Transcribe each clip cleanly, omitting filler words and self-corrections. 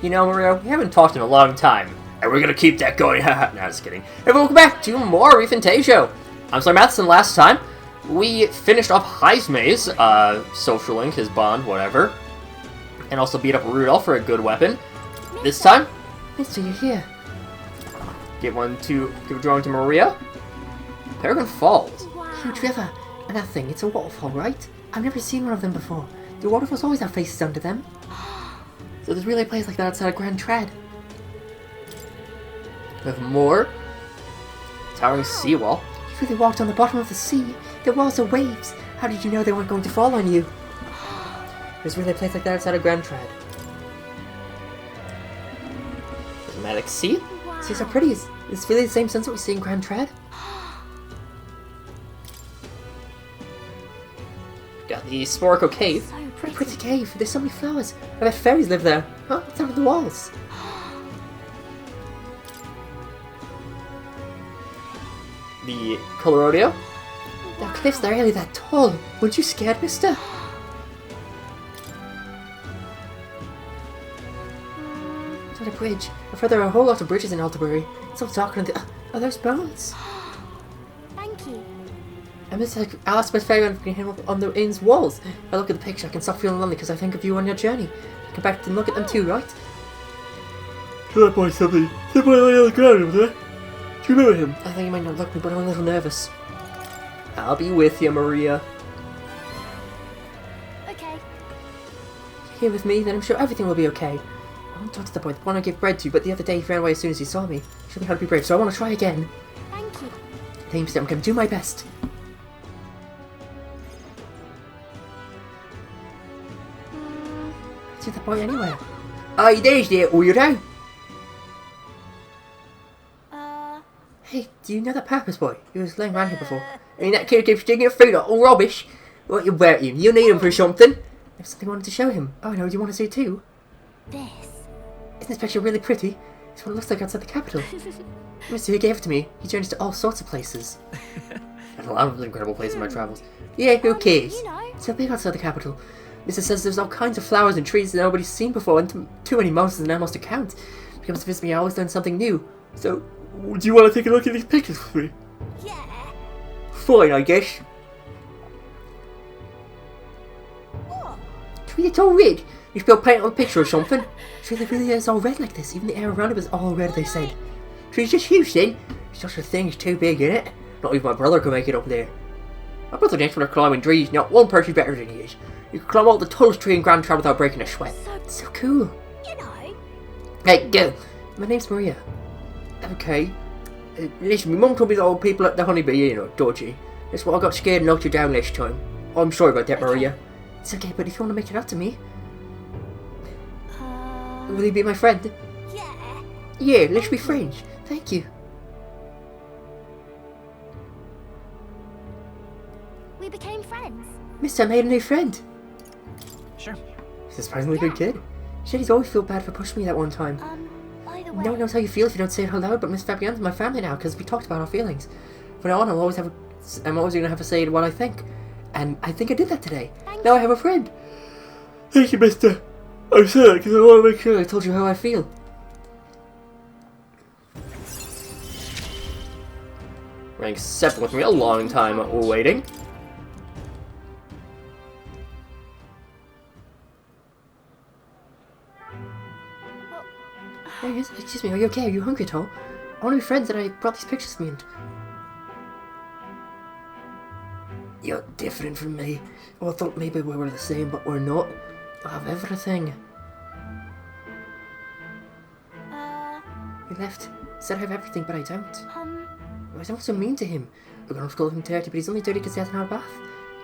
You know, Mario, we haven't talked in a long time, and we're gonna keep that going. Haha, no, just kidding. And welcome back to more ReFantazio. I'm SlayerMathis, and last time we finished off High's Maze, Social Link, his bond, whatever, and also beat up Rudolph for a good weapon. This time, Mister, you're here. give a drawing to Maria. Peregrine Falls. Huge river. And that thing, it's a waterfall, right? I've never seen one of them before. The waterfalls always have faces under them. So there's really a place like that outside of Grand Tread. We have more. Towering seawall. You really walked on the bottom of the sea. There were also waves. How did you know they weren't going to fall on you? There's really a place like that outside of Grand Tread. Prismatic Sea. See, so pretty. It's really the same sunset we see in Grand Tread. Got the Sporico Cave. What a pretty cave. There's so many flowers. I bet fairies live there. Huh? It's under the walls. The Colorodeo. The cliffs are really that tall. Weren't you scared, mister? It's on a bridge. I've heard there are a whole lot of bridges in Altabury. It's all dark and are those bones? Thank you. I miss like ask my fairy if I can hang up on the inn's walls. If I look at the picture, I can stop feeling lonely because I think of you on your journey. Come back and look at them too, right? Tell that boy something. That boy lay on the ground over there. Do you remember him? I think he might not look me, but I'm a little nervous. I'll be with you, Maria. Okay. You're here with me, then I'm sure everything will be okay. I won't talk to the boy, the one I gave bread to, but the other day he ran away as soon as he saw me. Showed me how to be brave, so I want to try again. Thank you. Thanks, I'm going to do my best. See the boy anywhere. Aye, there's that weirdo. Hey, do you know that Purpose boy? He was laying around here before. I mean, that kid keeps digging your food up all rubbish. What you about him? You need him for something. There's something I wanted to show him. Oh no, do you want to see it too? This. Isn't this picture really pretty? It's what it looks like outside the capital. Mister, who gave it to me? He journeyed to all sorts of places. I've had a lot of incredible places in my travels. Yeah, who cares? You know. It's so big outside the capital. Mister says there's all kinds of flowers and trees that nobody's seen before, and too many monsters and animals to count. If he comes to visit me, I always learn something new. So, do you want to take a look at these pictures with me? Yeah. Fine, I guess. What? Tree, it's all red. You spilled paint on a picture or something. Tree, it really is all red like this. Even the air around it is all red, they said. Tree's just huge then. Such a thing is too big, isn't it? Not even my brother can make it up there. My brother thinks when they're climbing trees, not one person better than he is. You can climb all the tallest tree in Grand Town without breaking a sweat. It's so cool. You know. Hey, go. My name's Maria. Okay. Listen, my mum told me that old people at the honeybee, you know, dodgy. That's why I got scared and knocked you down last time. I'm sorry about that, Maria. It's okay, but if you want to make it up to me, Uh. will you be my friend? Yeah. Yeah, let's be friends. Thank you. We became friends. Mister, I made a new friend. Sure. He's a surprisingly good kid. He said he's always felt bad for pushing me that one time. By the way. No one knows how you feel if you don't say it out loud, but Miss Fabian's my family now because we talked about our feelings. From now on, I'm always going to have a say in what I think. And I think I did that today. Now I have a friend. Thank you, mister. I'm sorry, because I want to make sure I told you how I feel. Rank 7 with me a long time waiting. Hey, excuse me, are you okay? Are you hungry at all? I want to be friends and I brought these pictures with me and... You're different from me. Well, I thought maybe we were the same, but we're not. I have everything. He left. Said I have everything, but I don't. I was also mean to him. We're going to call him dirty, but he's only dirty because he hasn't had a bath.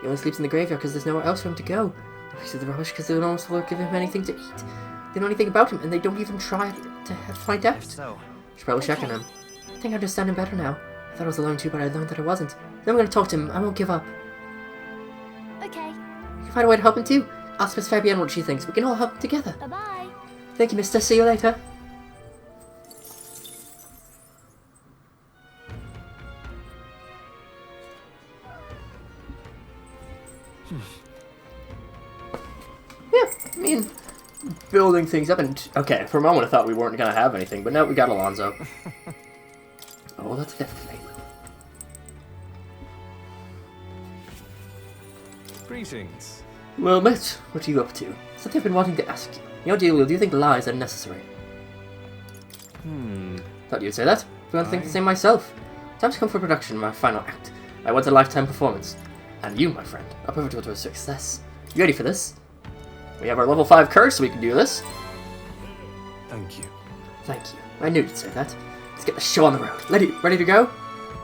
He only sleeps in the graveyard because there's nowhere else for him to go. He said the rubbish because they don't also give him anything to eat. They know anything about him, and they don't even try to find out. So, Should probably check on him. I think I understand him better now. I thought I was alone too, but I learned that I wasn't. Then I'm going to talk to him. I won't give up. Okay. You can find a way to help him too. Ask Miss Fabienne what she thinks. We can all help him together. Bye bye. Thank you, mister. See you later. Yeah, I mean, build building things up, and okay, for a moment I thought we weren't gonna have anything, but now we got Alonzo. Oh, that's definitely. Greetings. Well, mate, what are you up to? Something I've been wanting to ask you. Your deal, do you think lies are necessary? Thought you'd say that. I want to think the same myself. Time to come for production of my final act. I want a lifetime performance. And you, my friend, are pivotal to a success. You ready for this? We have our level 5 curse, so we can do this. Thank you. Thank you. I knew you'd say that. Let's get the show on the road. Ready to go?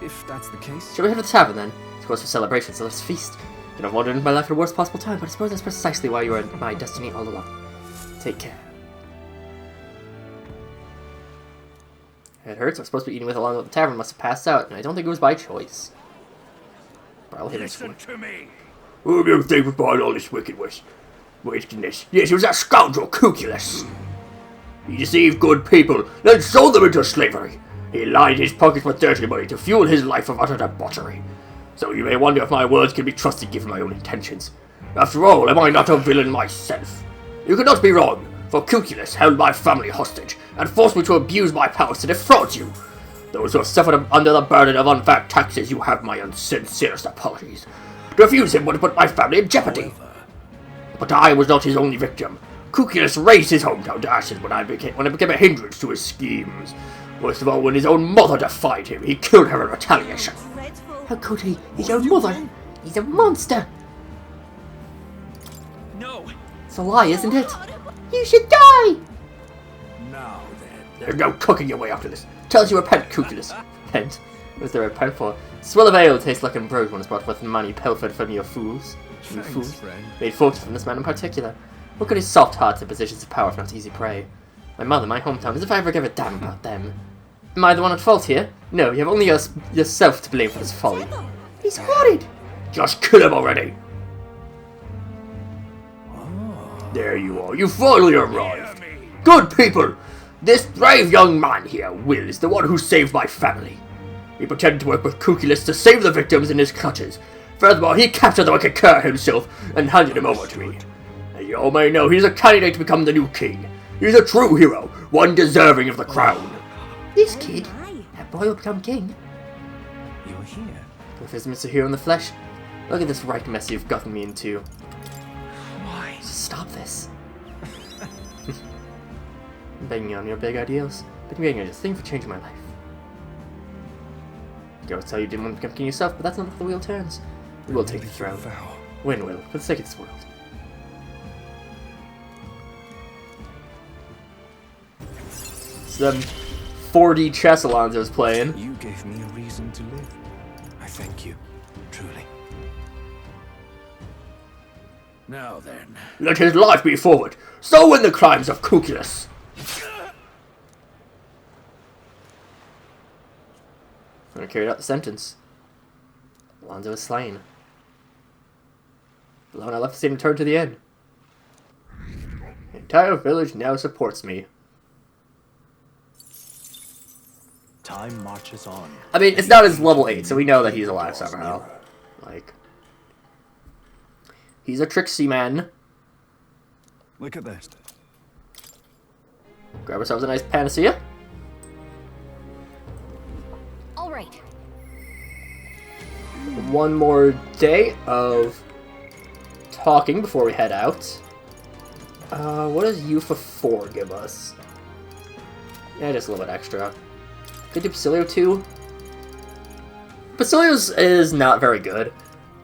If that's the case. Shall we head to the tavern then? It's close for celebration, so let's feast. Could have wandered into my life at the worst possible time, but I suppose that's precisely why you are my destiny all along. Take care. It hurts. I was supposed to be eating with Alonzo at the tavern. Must have passed out, and I don't think it was by choice. But I'll hit Listen to me. Who do you think was behind all this wickedness? Yes, it was that scoundrel Cuculus. He deceived good people, then sold them into slavery. He lined his pockets with dirty money to fuel his life of utter debauchery. So you may wonder if my words can be trusted given my own intentions. After all, am I not a villain myself? You could not be wrong, for Cuculus held my family hostage and forced me to abuse my powers to defraud you. Those who have suffered under the burden of unfair taxes, you have my unsincerest apologies. To refuse him would have put my family in jeopardy. But I was not his only victim. Cuculus raised his hometown to ashes when I became a hindrance to his schemes. Worst of all, when his own mother defied him, he killed her in retaliation. How could he? His own mother? He's a monster! No. It's a lie, isn't it? You should die! Now then. There's no cooking your way out of this. Tell us you repent, Cuculus. Repent? What is there to repent for? Swill of ale tastes like ambrosia when it's brought forth money pilfered from your fools. You Thanks, fools. friend. Made fortune from this man in particular. Look at his soft hearts and positions of power if not easy prey. My mother, my hometown, as if I ever gave a damn about them. Am I the one at fault here? No, you have only yourself to blame for this folly. He's horrid! Just kill him already! There you are, you finally arrived! Good people! This brave young man here, Will, is the one who saved my family. He pretended to work with Cuculus to save the victims in his clutches. Furthermore, he captured the wicked cur himself and handed him over to me. As you all may know, he's a candidate to become the new king. He's a true hero, one deserving of the crown. This kid? That boy will become king. You're here. If there's Mr. Hero in the flesh, look at this right mess you've gotten me into. Why? Just stop this. I'm begging you on your big ideals, but you're making a thing for changing my life. I was tell you didn't want to become king yourself, but that's not how the wheel turns. We will take the throne. Vow. Win, Will, for the sake of this world. It's them 4D chess Alonzo's playing. You gave me a reason to live. I thank you, truly. Now then. Let his life be forward. So win the crimes of Cuculus. I carried out the sentence. Alonzo is slain. Alone I left the scene and returned to the inn. The entire village now supports me. Time marches on. I mean, it's not his level 8, so we know that he's alive somehow. Like, he's a tricksy man. Look at this. Grab ourselves a nice panacea. All right. One more day of talking before we head out. What does Yufa 4 give us? Yeah, just a little bit extra. Could do Basilio 2. Basilio's is not very good.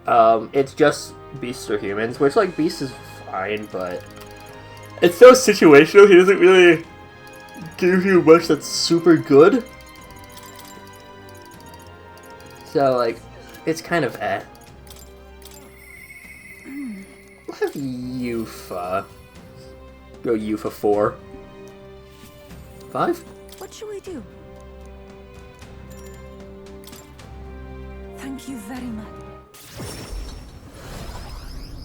It's just beasts or humans, which, like, beasts is fine, but it's so situational, he doesn't really give you much that's super good. So, like, it's kind of eh. We'll have Yufa. Go Yufa 4. 5? What should we do? Thank you very much.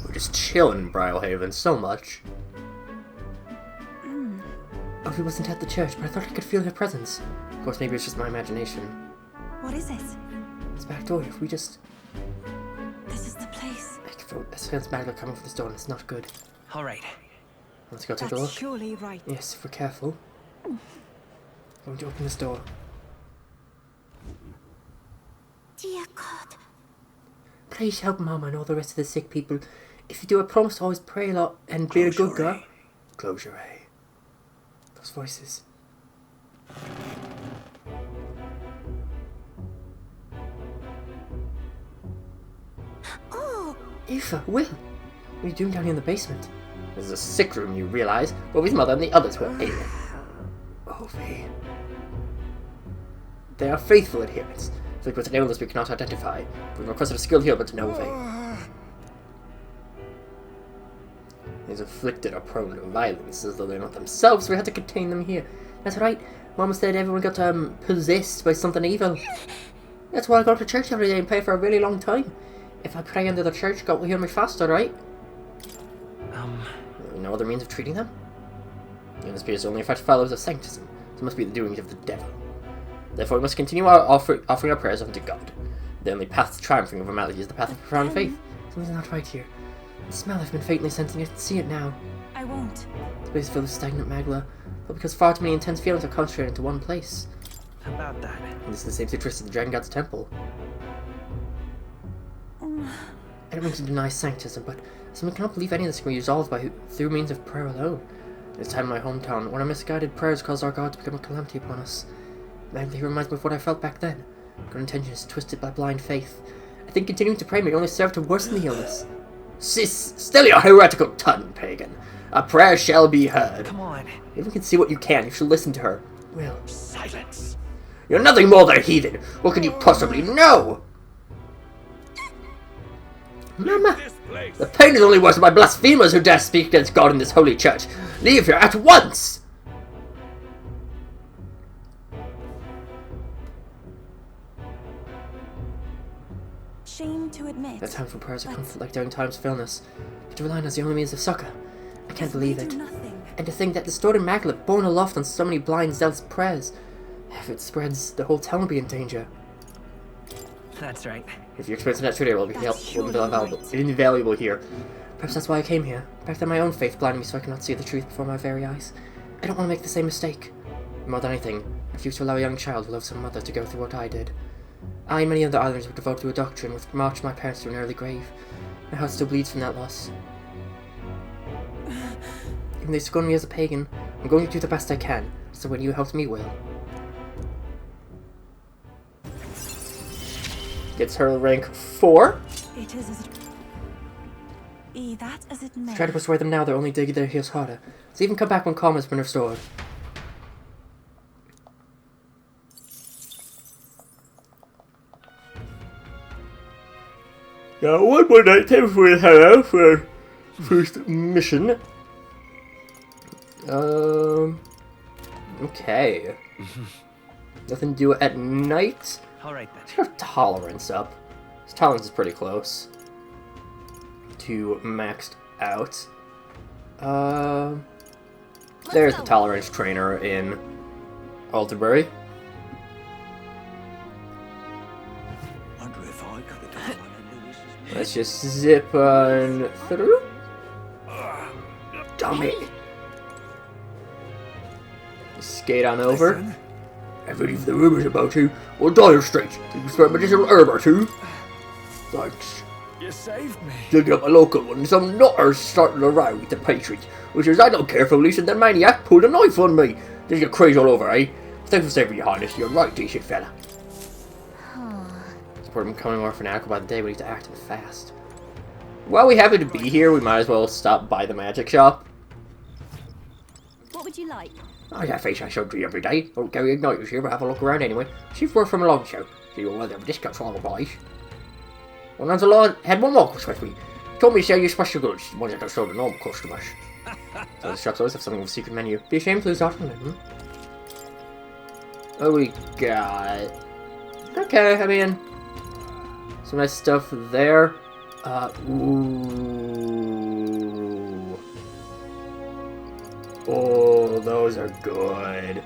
We're just chilling in Brylehaven so much. Ovi wasn't at the church, but I thought I could feel her presence. Of course, maybe it's just my imagination. What is it? This back door, if we just... This is the place. I can feel a sense magically coming from this door, and it's not good. All right. Let's go take a That's look. surely right. Yes, if we're careful. I'm going to open this door. Dear God. Please help Mama and all the rest of the sick people. If you do, I promise to always pray a lot and be a good girl. Close your eye. Those voices. Oh, Eva, Will, what are you doing down here in the basement? This is a sick room, you realise. Bobby's mother and the others were ailing. Ovi. They are faithful adherents. Afflicted with an illness we cannot identify. We've requested a skilled healer, but to no avail. These afflicted are prone to violence, as though they're not themselves, so we had to contain them here. That's right. Mama said everyone got possessed by something evil. That's why I go to church every day and pray for a really long time. If I pray under the church, God will heal me faster, right? No other means of treating them? And this appears to only affect fellows of sanctism, so it must be the doings of the devil. Therefore we must continue our offering our prayers unto God. The only path to triumphing over malady is the path of profound faith. Something's not right here. The smell I've been faintly sensing, I can see it now. I won't. The place is filled with stagnant magma, but because far too many intense feelings are concentrated into one place. How about that? And this is the same situation at the Dragon God's temple. I don't mean to deny sanctism, but someone cannot believe any of this can be resolved through means of prayer alone. This time in my hometown, when our misguided prayers caused our God to become a calamity upon us. He reminds me of what I felt back then. Good intentions twisted by blind faith. I think continuing to pray may only serve to worsen the illness. Still your heretical tongue, pagan. A prayer shall be heard. Come on. If you can see what you can, you should listen to her. Will. Silence. You're nothing more than a heathen. What can you possibly know? Mama, the pain is only worse by blasphemers who dare speak against God in this holy church. Leave here at once! Shame to admit. That time for prayers of comfort like during times of illness. But to rely on as the only means of succor. I can't believe it. And to think that distorted magma borne aloft on so many blind, zealous prayers. If it spreads, the whole town will be in danger. That's right. If you experience that today, it will be invaluable here. Perhaps that's why I came here. Back then my own faith blinded me so I cannot see the truth before my very eyes. I don't want to make the same mistake. More than anything, I refuse to allow a young child who loves her mother to go through what I did. I and many other islanders were devoted to a doctrine which marched my parents to an early grave. My heart still bleeds from that loss. Even though they scorn me as a pagan, I'm going to do the best I can, so when you help me, Will. Gets her rank 4. It is as it... that as it may. Try to persuade them now, they're only digging their heels harder. So even come back when calm has been restored. Now, one more night, time before we head out for our first mission. Okay. Nothing to do at night. Alright then. Let's get our tolerance up. His tolerance is pretty close to maxed out. There's the tolerance trainer in Alderbury. Wonder if I could have done one of Lewis's. Let's just zip on through. Dummy. Skate on over. Listen. I've heard the rumors about you. Well, dire straits. Can you spare a medicinal herb or two? Thanks. You saved me. Digging up a local one, some nutters starting a row with the Patriots, which is I don't care for releasing the maniac pulled a knife on me. Did you get crazy all over, eh? Thanks for saving your highness. You're right, decent fella. Support him becoming more fanatical by the day, but he's acting fast. While we happen to be here, we might as well stop by the magic shop. What would you like? Oh, that face I showed to you every day. Don't carry igniters here, but have a look around anyway. See if we're from a long show. See what weather, discounts for all the boys. When I was alone, had one more with me. Told me to sell you special goods, ones that don't show the normal customers. So the shops always have something with a secret menu. Be ashamed to lose out on it, Oh, we got... Okay, I mean... some nice stuff there. Ooh... Oh, those are good.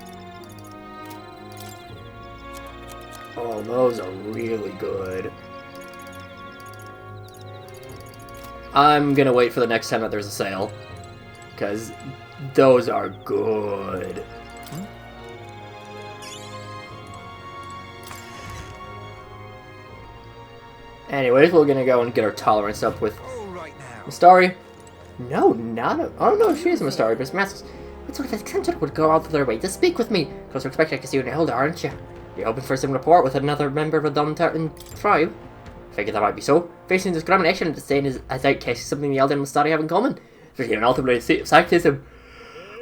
Oh, those are really good. I'm gonna wait for the next time that there's a sale. because those are good. Anyways, we're gonna go and get our tolerance up with Mistari. No, not a... Oh no, she is a Mistari, but it's Masters. What sort of eccentric would go out of their way to speak with me? Because we're expecting to see you an elder, aren't you? You're hoping for some rapport with another member of a Dom-Tartan tribe? Figured that might be so. Facing discrimination and disdain is, as outcast, something the elder and Mistari have in common. There's even an ultimately state of scientism.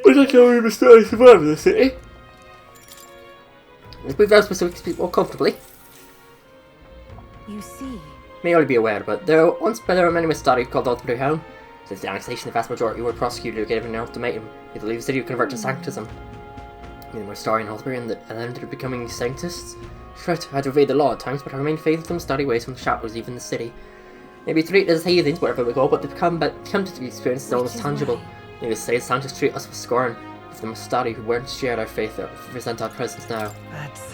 But that's how we Mistari survive in the city. Let's move out so we can speak more comfortably. You see. May already be aware, but there were many Mistari called Ultimately Home. Since the annexation, the vast majority were prosecuted or given an ultimatum. Either leave the city or convert to Sanctism. Many Mistari and Ultimately and ended up becoming Sanctists. Shred had to evade the law at times, but have remained faithful to Mistari ways from the shadows, even the city. Maybe treated as heathens wherever we go, but they come to be experienced as almost tangible. Needless to say, Sanctists treat us with scorn. If the Mistari who weren't shared our faith resent our presence now. That's...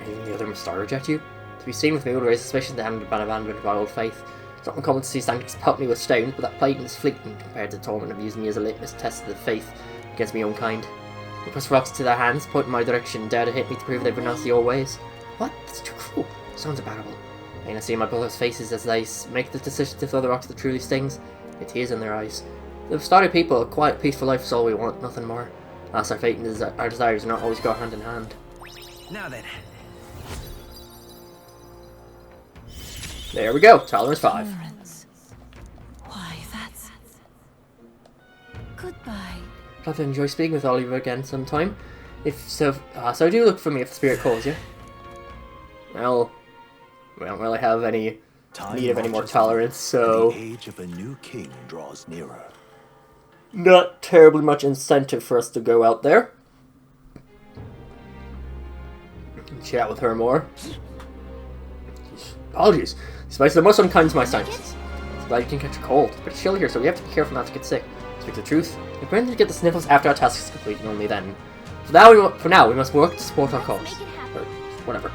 Even the other Mistari reject you? To be seen with me would raise suspicion they hadn't been abandoned by old faith. It's not uncommon to see Sanctus pelt me with stones, but that plague is fleeting compared to the torment of using me as a litmus test of the faith against my own kind. They press rocks to their hands, point in my direction, dare to hit me to prove they've renounced the old ways. What? That's too cruel. Sounds unbearable. I see my brothers' faces as they make the decision to throw the rocks that truly stings. The tears in their eyes. The Mistari people, a quiet, peaceful life is all we want, nothing more. Alas, our fate and our desires do not always go hand in hand. Now then. There we go. Tolerance 5. Why, that's... Goodbye. I'd love to enjoy speaking with all of you again sometime. If so, so do look for me if the spirit calls you. Well, we don't really have any need of any more tolerance, so The age of a new king draws nearer. not terribly much incentive for us to go out there. Chat with her more. Apologies. These spices are most unkind to my sinuses. I'm glad you didn't catch a cold, but it's chill here, so we have to be careful not to get sick. To speak the truth, we're going to get the sniffles after our task is complete, and only then. For now, we must work to support our cause. Or whatever.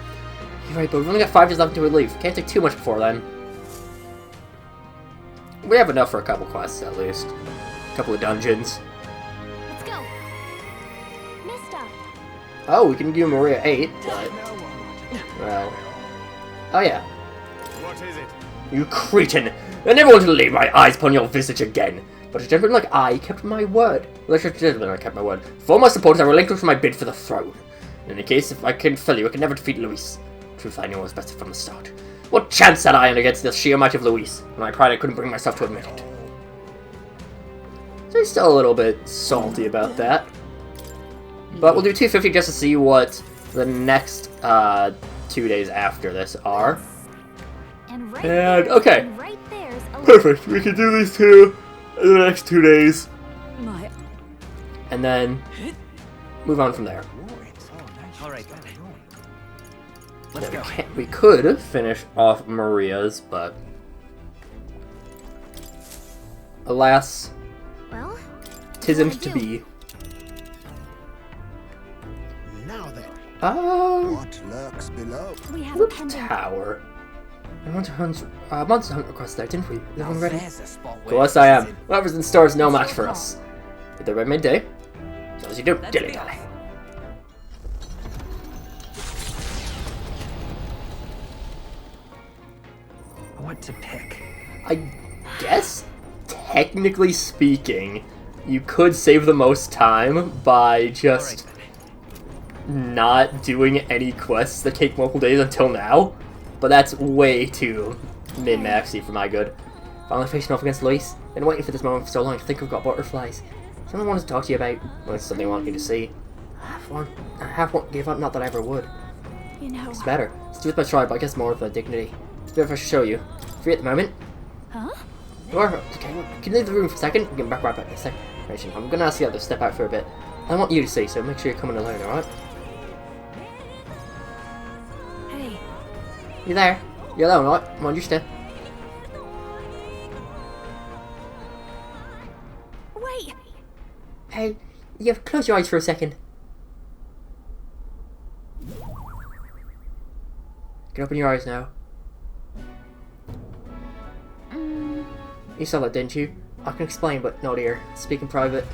You're right, but we've only got 5 days left until we leave. Can't take too much before then. We have enough for a couple quests, at least. A couple of dungeons. Let's go. Mister. Oh, we can do Maria 8, but... Well... Oh yeah. What is it? You cretin! I never want to lay my eyes upon your visage again. But a gentleman like I kept my word. Well, a gentleman I kept my word. For all my supporters, I relinquished my bid for the throne. In any case, if I couldn't fill you, I could never defeat Luis. Truth, I knew I was better from the start. What chance had I against the sheer might of Luis? In my pride, I couldn't bring myself to admit it. So he's still a little bit salty about that. But we'll do 250 just to see what the next 2 days after this are. And right And, there, okay. and right there's a Perfect. We can do these two in the next 2 days. My... And then move on from there. Alright then. Let's go. We could finish off Maria's, but alas, Well, tisn't to be. Now then, Um, what lurks below? we have a Whoop pendant. Tower. I want to hunt, Monster Hunt request there, didn't we? Is that one ready? There's a spot Of course I am. Whatever's in store is no match for us. Get there by midday. So as you do, dilly dally. What to pick? I guess, technically speaking, you could save the most time by just Alright then. not doing any quests that take multiple days until now. But that's way too min-maxy for my good. Finally facing off against Luis. Been waiting for this moment for so long, I think I've got butterflies. Something I wanted to talk to you about. Well, it's something I want you to see. I have one gave up, not that I ever would. You know. It's better. It's to do with my tribe, but I guess more with dignity. It's better if I should show you. Free at the moment. Huh? Or, okay, can you leave the room for a second? We can get back right back in a second. I'm gonna ask the others to step out for a bit. I want you to see, so make sure you're coming alone, alright? Hey. You there? You're alone, alright? Come on, you step. Wait. Hey, you close your eyes for a second. Can open your eyes now. You saw that, didn't you? I can explain, but not here. Speak in private.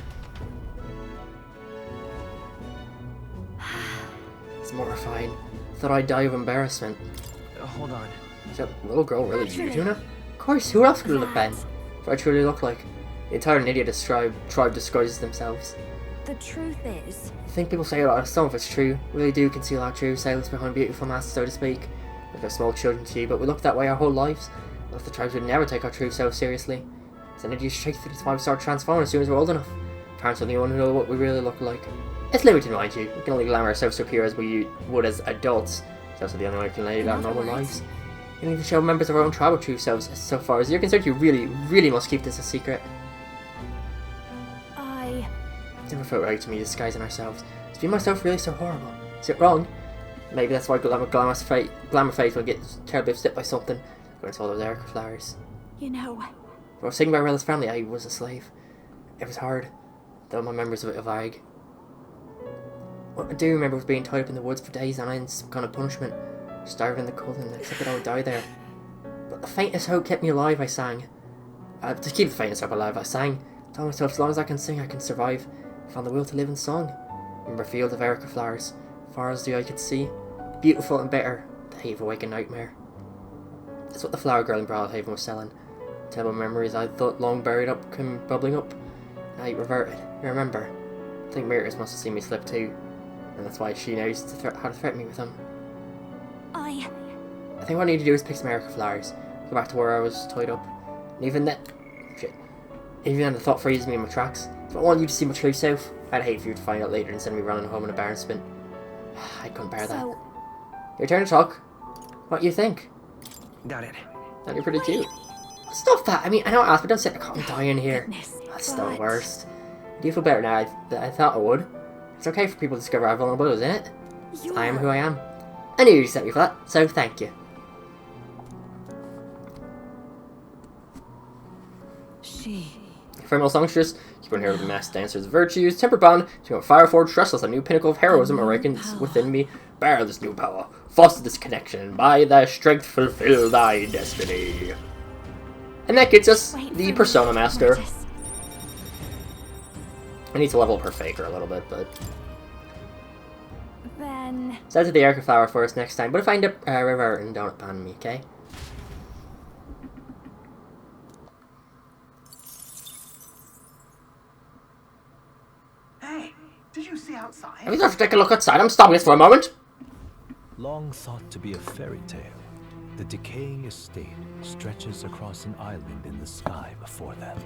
mortifying. Thought I'd die of embarrassment. Hold on. Is that little girl really you, Junah? Of course, who else could it have been? What I truly look like. The entire idiot tribe disguises themselves. The truth is... I think people say a lot of some of it's true. We really do conceal our true selves behind beautiful masks, so to speak. Like our small children see, but we look that way our whole lives. Most of the tribes would never take our true selves seriously. It's an idiot's trait, that's why we start transforming as soon as we're old enough. Parents are the only one who know what we really look like. It's limited, mind you. We can only glamour ourselves to appear as we would as adults. It's also the only way we can live our normal lives. You don't even show members of our own tribe our true selves. So far as you're concerned, you really, really must keep this a secret. It never felt right to me disguising ourselves. Is being myself really so horrible? Is it wrong? Maybe that's why glamour face will get terribly upset by something. Going to all those Erica flowers. You know... When I was singing about Rella's family, I was a slave. It was hard, though my memories of it are vague. What I do remember was being tied up in the woods for days on end, some kind of punishment. Starving in the cold and accepted I would die there. But the faintest hope kept me alive, I sang. To keep the faintest hope alive, I sang. Told myself as long as I can sing, I can survive. I found the will to live in song. Remember a field of Erica flowers, far as the eye could see. Beautiful and bitter, the haven awakened nightmare. That's what the flower girl in Broadhaven was selling. Terrible memories I thought long buried up came bubbling up. Now you reverted. You remember? I think Miriam must have seen me slip too. And that's why she knows how to threaten me with them. I think what I need to do is pick some Erica flowers. Go back to where I was tied up. And even then... Even then the thought freezes me in my tracks. If I want you to see my true self, I'd hate for you to find out later and send me running home in a barn spin. I couldn't bear that. Your turn to talk. What do you think? Got it. You're pretty cute. Stop that! I mean, I know I asked, but don't sit there and die in here. That's the worst. Do you feel better now than I thought I would? It's okay for people to discover our vulnerabilities, isn't it? I am who I am. I knew you'd accept me for that, so thank you. Female songstress, keep on here with the masked dancer's virtues, temper bond, to fire forged restless, a new pinnacle of heroism awakens within me. Bear this new power, foster this connection, and by thy strength fulfill thy destiny. And that gets us the Persona Master. I need to level up her Faker a little bit, but... Then... Send to the Erica Flower for us next time, but if I end up reverting, don't abandon me, okay? Hey, did you see outside? Have you got to take a look outside? I'm stopping this for a moment. Long thought to be a fairy tale, the decaying estate stretches across an island in the sky before them.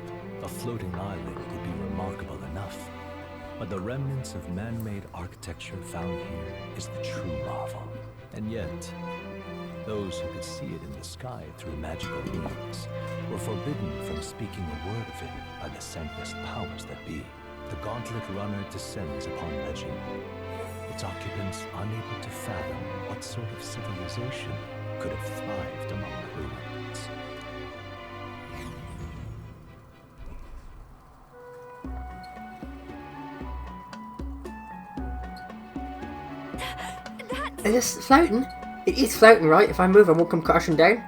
A floating island would be remarkable enough, but the remnants of man-made architecture found here is the true marvel. And yet, those who could see it in the sky through magical means were forbidden from speaking a word of it by the scentless powers that be. The Gauntlet Runner descends upon legend, its occupants unable to fathom what sort of civilization could have thrived among the ruins. Is this floating? It is floating, right? If I move, I won't come crashing down.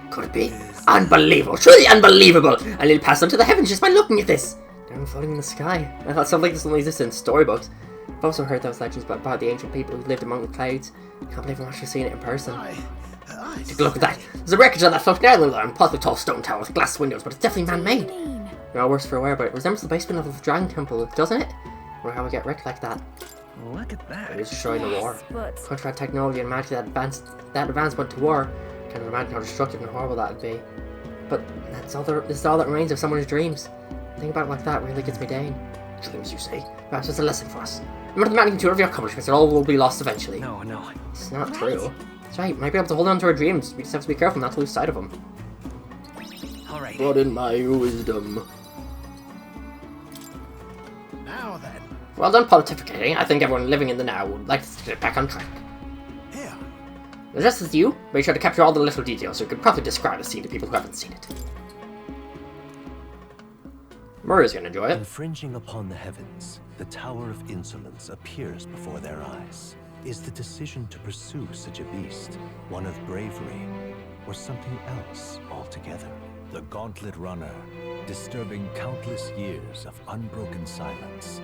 Could it be? Unbelievable! Truly unbelievable! I need to pass onto the heavens just by looking at this. I'm floating in the sky. I thought something like this only existed in storybooks. I've also heard those legends about the ancient people who lived among the clouds. I can't believe I'm actually seeing it in person. Take a look at that. There's a wreckage on that floating island and possibly a tall stone tower with glass windows, but it's definitely man-made. You're all worse for wear, but it resembles the basement of the Dragon Temple, doesn't it? Or how we get wrecked like that. Look at that. It was destroyed in the war. But... Contract technology and magic that advancement to war. Can't imagine how destructive and horrible that would be. But this is all that remains of someone's dreams. Think about it like that really gets me down. Dreams, you say? Perhaps it's a lesson for us. Remember the magnitude of your accomplishments, and all will be lost eventually. No. It's not true. That's right, we might be able to hold on to our dreams. We just have to be careful not to lose sight of them. Alright. But in my wisdom. Now then. Well done pontificating. I think everyone living in the now would like to get back on track. Here. Just as you, make sure to capture all the little details so you can properly describe the scene to people who haven't seen it. Murray's gonna enjoy it. Infringing upon the heavens, the Tower of Insolence appears before their eyes. Is the decision to pursue such a beast one of bravery, or something else altogether? The Gauntlet Runner, disturbing countless years of unbroken silence.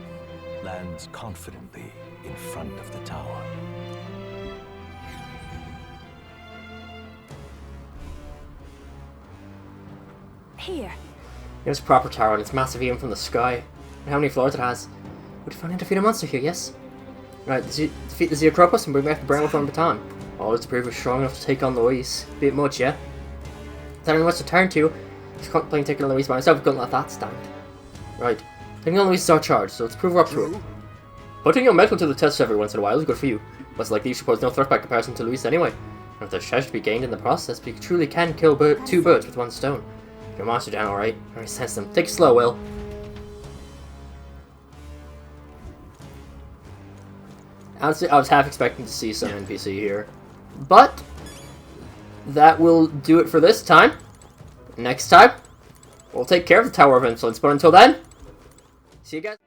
lands confidently in front of the tower. Here. Here's a proper tower, and it's massive even from the sky. And how many floors it has. Would you find and defeat a monster here, yes? Right, defeat the Xeocropus and bring back the Brain with one baton. Always to prove we're strong enough to take on Louise. Bit much, yeah? Is anyone much to turn to? He's playing taking on Louise by himself, we couldn't let that stand. Right. Taking on Louise is our charge, so let's prove we're up to it. Putting your metal to the test every once in a while is good for you. But like these should pose no threat by comparison to Louise anyway. And if there's treasure to be gained in the process, we truly can kill two birds with one stone. You're a monster down, alright. I sense them. Take it slow, Will. Honestly, I was half expecting to see some NPC here. But that will do it for this time. Next time, we'll take care of the Tower of Insolence. But until then, see you guys.